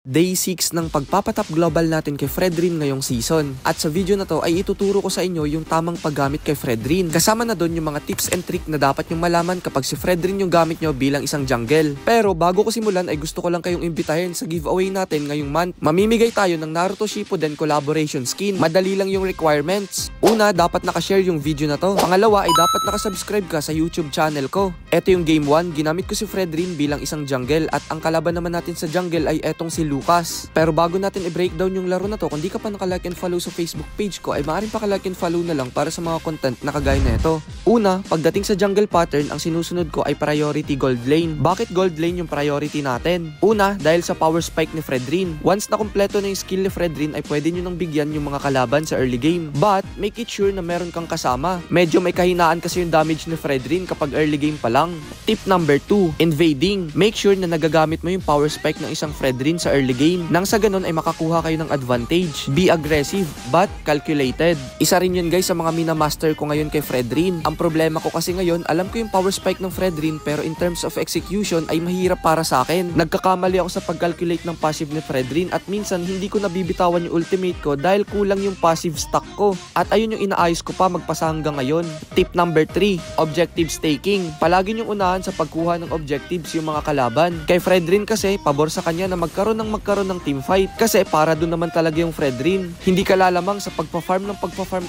Day 6 ng pagpapatap global natin kay Fredrin ngayong season. At sa video na to ay ituturo ko sa inyo yung tamang paggamit kay Fredrin. Kasama na doon yung mga tips and trick na dapat nyong malaman kapag si Fredrin yung gamit nyo bilang isang jungle. Pero bago ko simulan ay gusto ko lang kayong imbitahin sa giveaway natin ngayong month. Mamimigay tayo ng Naruto Shippuden collaboration skin. Madali lang yung requirements. Una, dapat nakashare yung video na to. Pangalawa ay dapat nakasubscribe ka sa YouTube channel ko. Ito yung game 1, ginamit ko si Fredrin bilang isang jungle at ang kalaban naman natin sa jungle ay etong si Lucas. Pero bago natin i-breakdown yung laro na to, kung di ka pa nakalike and follow sa Facebook page ko, ay maaaring pakalike and follow na lang para sa mga content na kagaya na ito. Una, pagdating sa jungle pattern, ang sinusunod ko ay priority gold lane. Bakit gold lane yung priority natin? Una, dahil sa power spike ni Fredrin. Once na kompleto na yung skill ni Fredrin, ay pwede nyo nang bigyan yung mga kalaban sa early game. But, make it sure na meron kang kasama. Medyo may kahinaan kasi yung damage ni Fredrin kapag early game pa lang. Tip number 2, invading. Make sure na nagagamit mo yung power spike ng isang Fredrin sa early game. Nang sa ganun ay makakuha kayo ng advantage. Be aggressive but calculated. Isa rin yun guys sa mga minamaster ko ngayon kay Fredrin. Ang problema ko kasi ngayon, alam ko yung power spike ng Fredrin pero in terms of execution ay mahirap para sa akin. Nagkakamali ako sa pag-calculate ng passive ni Fredrin at minsan hindi ko nabibitawan yung ultimate ko dahil kulang yung passive stack ko. At ayun yung inaayos ko pa magpasa hanggang ngayon. Tip number 3, objective staking. Palagi yung unahan sa pagkuha ng objectives yung mga kalaban. Kay Fredrin kasi, pabor sa kanya na magkaroon ng team fight kasi para doon naman talaga yung Fredrin. Hindi ka lalamang sa pagpa-farm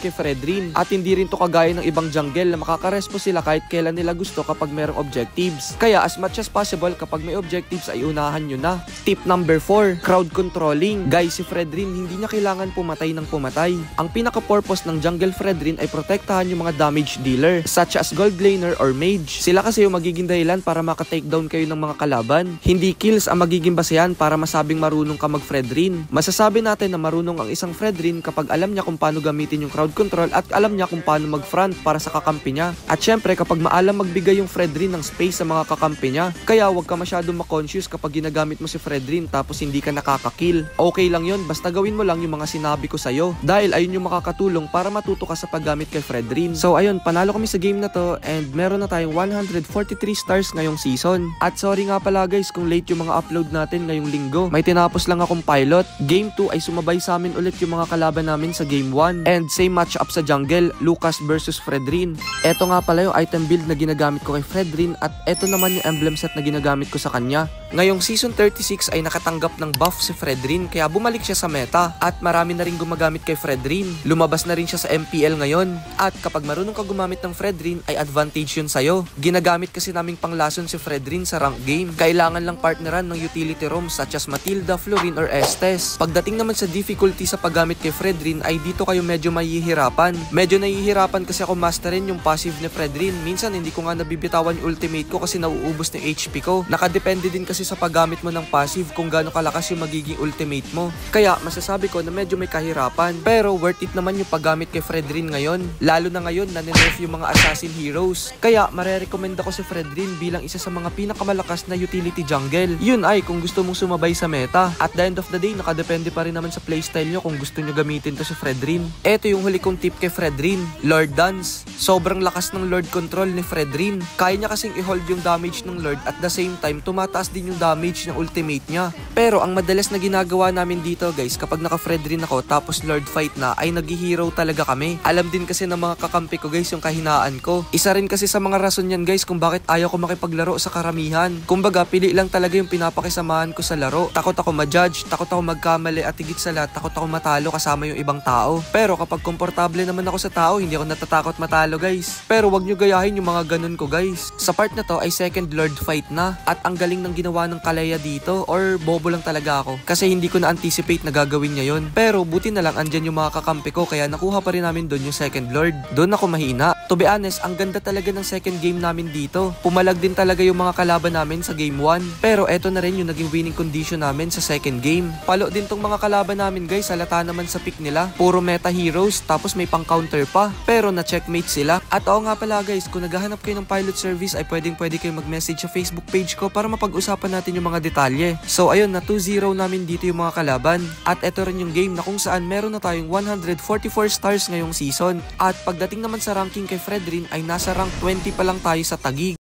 kay Fredrin at hindi rin to kagaya ng ibang jungle na makakarespo sila kahit kailan nila gusto kapag merong objectives. Kaya as much as possible kapag may objectives ay unahan nyo na. Tip number 4, crowd controlling. Guys, si Fredrin hindi niya kailangan pumatay ng pumatay. Ang pinaka-purpose ng jungle Fredrin ay protektahan yung mga damage dealer such as gold laner or mage. Sila kasi yung magiging dahilan para maka-takedown kayo ng mga kalaban. Hindi kills ang magiging basehan para masabing marunong ka mag-Fredrin. Masasabi natin na marunong ang isang Fredrin kapag alam niya kung paano gamitin yung crowd control at alam niya kung paano mag-front para sa kakampi niya. At syempre kapag maalam magbigay yung Fredrin ng space sa mga kakampi niya. Kaya huwag ka masyadong ma-conscious kapag ginagamit mo si Fredrin tapos hindi ka nakaka-kill. Okay lang yun, basta gawin mo lang yung mga sinabi ko sa'yo. Dahil ayun yung makakatulong para matuto ka sa paggamit kay Fredrin. So ayun, panalo kami sa game na to and meron na tayong 143 stars ngayong season. At sorry nga pala guys kung late yung mga upload natin ngayong linggo. May tinapos lang akong pilot. Game 2 ay sumabay sa amin ulit yung mga kalaban namin sa game 1. And same match up sa jungle, Lucas versus Fredrin. Eto nga pala yung item build na ginagamit ko kay Fredrin at eto naman yung emblem set na ginagamit ko sa kanya. Ngayong season 36 ay nakatanggap ng buff si Fredrin kaya bumalik siya sa meta at marami na rin gumagamit kay Fredrin. Lumabas na rin siya sa MPL ngayon. At kapag marunong ka gumamit ng Fredrin ay advantage yun sa'yo. Ginagamit kasi naming panglason si Fredrin sa rank game. Kailangan lang partneran ng utility roams such as Matilda, Florin or Estes. Pagdating naman sa difficulty sa paggamit kay Fredrin ay dito kayo medyo mahihirapan. Medyo nahihirapan kasi ako masterin yung passive ni Fredrin. Minsan hindi ko nga nabibitawan yung ultimate ko kasi nauubos ng HP ko. Nakadepende din kasi sa paggamit mo ng passive kung gaano kalakas yung magiging ultimate mo. Kaya masasabi ko na medyo may kahirapan. Pero worth it naman yung paggamit kay Fredrin ngayon. Lalo na ngayon na nerf yung mga assassin heroes. Kaya marerecommend ako si Fredrin bilang isa sa mga pinakamalakas na utility jungle. Yun ay kung gusto mong sumabay sa meta. At the end of the day, nakadepende pa rin naman sa playstyle nyo kung gusto nyo gamitin to si Fredrin. Eto yung huli kong tip kay Fredrin, Lord Dance. Sobrang lakas ng Lord control ni Fredrin. Kaya niya kasing i-hold yung damage ng Lord at the same time, tumataas din yung damage ng ultimate niya. Pero ang madalas na ginagawa namin dito guys, kapag naka-Fredrin ako tapos Lord fight na, ay nag-hero talaga kami. Alam din kasi ng mga kakampi ko guys yung kahinaan ko. Isa rin kasi sa mga rason yan guys kung bakit ayaw ko makipaglaro sa karamihan. Kumbaga, pili lang talaga yung pinapakisamahan ko sa laro. Takot ako ma-judge, takot ako magkamali at higit sa lahat, takot ako matalo kasama yung ibang tao. Pero kapag komportable naman ako sa tao, hindi ako natatakot matalo guys. Pero wag nyo gayahin yung mga ganun ko guys. Sa part na to ay second Lord fight na at ang galing ng ginawa ng Kalaya dito or bobo lang talaga ako kasi hindi ko na-anticipate na gagawin niya yun. Pero buti na lang andyan yung mga kakampi ko kaya nakuha pa rin namin doon yung second Lord. Doon ako mahina. To be honest, ang ganda talaga ng second game namin dito. Pumalag din talaga yung mga kalaban namin sa game 1. Pero eto na rin yung naging winning condition namin sa second game. Palo din tong mga kalaban namin guys, halata naman sa pick nila. Puro meta heroes tapos may pang counter pa. Pero na-checkmate sila. At oo nga pala guys, kung naghahanap kayo ng pilot service ay pwede kayo mag-message sa Facebook page ko para mapag-usapan natin yung mga detalye. So ayun, na 2-0 namin dito yung mga kalaban. At eto rin yung game na kung saan meron na tayong 144 stars ngayong season. At pagdating naman sa ranking kay Fredrin ay nasa rank 20 pa lang tayo sa Taguig.